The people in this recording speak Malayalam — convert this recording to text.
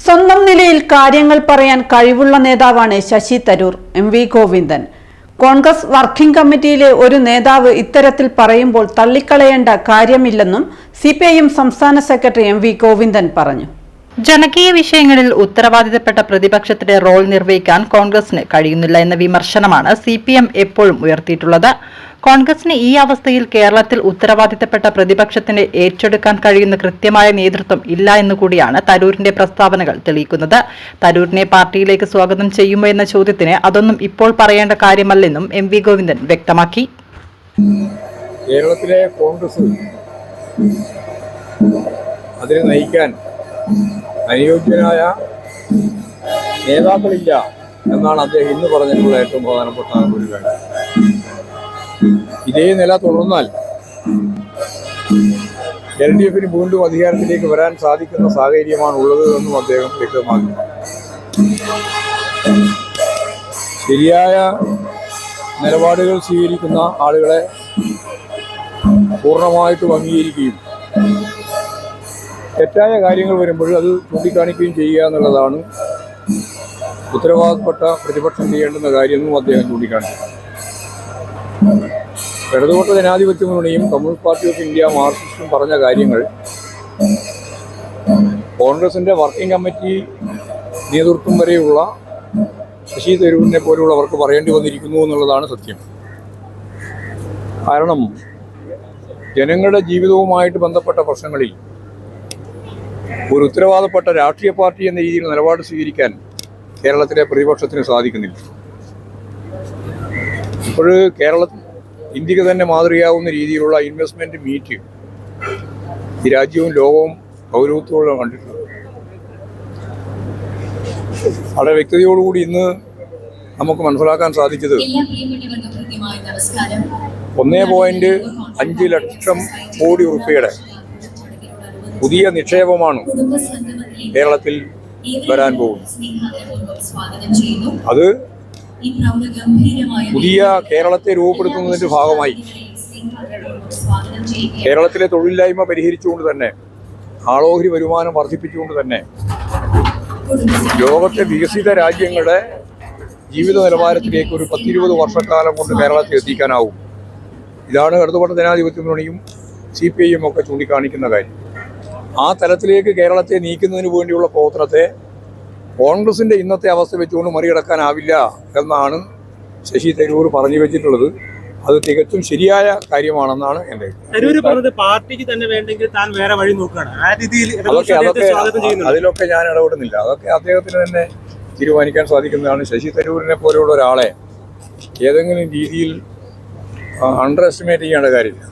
സ്വന്തം നിലയിൽ കാര്യങ്ങൾ പറയാൻ കഴിവുള്ള നേതാവാണ് ശശി തരൂർ. എം.വി. ഗോവിന്ദൻ. കോൺഗ്രസ് വർക്കിംഗ് കമ്മിറ്റിയിലെ ഒരു നേതാവ് ഇത്തരത്തിൽ പറയുമ്പോൾ തള്ളിക്കളയേണ്ട കാര്യമില്ലെന്നും സിപിഐഎം സംസ്ഥാന സെക്രട്ടറി എം.വി. ഗോവിന്ദൻ പറഞ്ഞു. ജനകീയ വിഷയങ്ങളിൽ ഉത്തരവാദിത്തപ്പെട്ട പ്രതിപക്ഷത്തിന്റെ റോൾ നിർവഹിക്കാൻ കോൺഗ്രസിന് കഴിയുന്നില്ല എന്ന വിമർശനമാണ് സിപിഎം എപ്പോഴും ഉയർത്തിയിട്ടുള്ളത്. കോൺഗ്രസിന് ഈ അവസ്ഥയിൽ കേരളത്തിൽ ഉത്തരവാദിത്തപ്പെട്ട പ്രതിപക്ഷത്തിന് ഏറ്റെടുക്കാൻ കഴിയുന്ന കൃത്യമായ നേതൃത്വം ഇല്ല എന്നുകൂടിയാണ് തരൂരിന്റെ പ്രസ്താവനകൾ തെളിയിക്കുന്നത്. തരൂരിനെ പാർട്ടിയിലേക്ക് സ്വാഗതം ചെയ്യുമോ എന്ന ചോദ്യത്തിന് അതൊന്നും ഇപ്പോൾ പറയേണ്ട കാര്യമല്ലെന്നും എം.വി. ഗോവിന്ദൻ വ്യക്തമാക്കി. കേരളത്തിലെ കോൺഗ്രസ് അതിനെ നയിക്കാൻ അനുയോജ്യനായ നേതാക്കളില്ല എന്നാണ് അദ്ദേഹം ഇന്ന് പറഞ്ഞിട്ടുള്ള ഏറ്റവും പ്രധാനപ്പെട്ട ഒരു കാര്യം. ഇതേ നില തുടർന്നാൽ LDF-ന് വീണ്ടും അധികാരത്തിലേക്ക് വരാൻ സാധിക്കുന്ന സാഹചര്യമാണ് ഉള്ളത് എന്നും അദ്ദേഹം വ്യക്തമാക്കി. ശരിയായ നിലപാടുകൾ സ്വീകരിക്കുന്ന ആളുകളെ പൂർണ്ണമായിട്ടും അംഗീകരിക്കുകയും തെറ്റായ കാര്യങ്ങൾ വരുമ്പോൾ അത് ചൂണ്ടിക്കാണിക്കുകയും ചെയ്യുക എന്നുള്ളതാണ് ഉത്തരവാദപ്പെട്ട പ്രതിപക്ഷം ചെയ്യേണ്ടുന്ന കാര്യമെന്നും അദ്ദേഹം ചൂണ്ടിക്കാണിച്ചു. ഇടതുപക്ഷ ജനാധിപത്യ മുന്നണിയും കമ്മ്യൂണിസ്റ്റ് പാർട്ടി ഓഫ് ഇന്ത്യ മാർക്സിസ്റ്റും പറഞ്ഞ കാര്യങ്ങൾ കോൺഗ്രസിൻ്റെ വർക്കിംഗ് കമ്മിറ്റി നേതൃത്വം വരെയുള്ള ശശി തരൂരിനെ പോലുള്ളവർക്ക് പറയേണ്ടി വന്നിരിക്കുന്നു എന്നുള്ളതാണ് സത്യം. കാരണം ജനങ്ങളുടെ ജീവിതവുമായിട്ട് ബന്ധപ്പെട്ട പ്രശ്നങ്ങളിൽ ഒരു ഉത്തരവാദപ്പെട്ട രാഷ്ട്രീയ പാർട്ടി എന്ന രീതിയിൽ നിലപാട് സ്വീകരിക്കാൻ കേരളത്തിലെ പ്രതിപക്ഷത്തിന് സാധിക്കുന്നില്ല. ഇപ്പോൾ ഇന്ത്യക്ക് തന്നെ മാതൃകയാവുന്ന രീതിയിലുള്ള ഇൻവെസ്റ്റ്മെന്റ് മീറ്റ് ഈ രാജ്യവും ലോകവും ഗൗരവത്തോടെ കണ്ടിട്ടുള്ളത്. വളരെ വ്യക്തതയോടുകൂടി ഇന്ന് നമുക്ക് മനസ്സിലാക്കാൻ സാധിച്ചത് 1.5 ലക്ഷം കോടി രൂപയുടെ പുതിയ നിക്ഷേപമാണ് കേരളത്തിൽ വരാൻ പോകുന്നത്. അത് പുതിയ കേരളത്തെ രൂപപ്പെടുത്തുന്നതിന്റെ ഭാഗമായി കേരളത്തിലെ തൊഴിലില്ലായ്മ പരിഹരിച്ചുകൊണ്ട് തന്നെ ആളോഹരി വരുമാനം വർദ്ധിപ്പിച്ചുകൊണ്ട് തന്നെ ലോകത്തെ വികസിത രാജ്യങ്ങളുടെ ജീവിത നിലവാരത്തിലേക്ക് ഒരു 10-20 വർഷക്കാലം കൊണ്ട് കേരളത്തെ എത്തിക്കാനാവും. ഇതാണ് ഇടതുപക്ഷ ജനാധിപത്യ മുന്നണിയും CPIM ഒക്കെ ചൂണ്ടിക്കാണിക്കുന്ന കാര്യം. ആ തലത്തിലേക്ക് കേരളത്തെ നീക്കുന്നതിന് വേണ്ടിയുള്ള പ്രവർത്തനത്തെ കോൺഗ്രസിന്റെ ഇന്നത്തെ അവസ്ഥ വെച്ചുകൊണ്ട് മറികടക്കാനാവില്ല എന്നാണ് ശശി തരൂർ പറഞ്ഞു വെച്ചിട്ടുള്ളത്. അത് തികച്ചും ശരിയായ കാര്യമാണെന്നാണ് എൻ്റെ അതിലൊക്കെ ഞാൻ ഇടപെടുന്നില്ല. അതൊക്കെ അദ്ദേഹത്തിന് തന്നെ തീരുമാനിക്കാൻ സാധിക്കുന്നതാണ്. ശശി തരൂരിനെ പോലെയുള്ള ഒരാളെ ഏതെങ്കിലും രീതിയിൽ അണ്ടർ എസ്റ്റിമേറ്റ് ചെയ്യേണ്ട കാര്യമില്ല.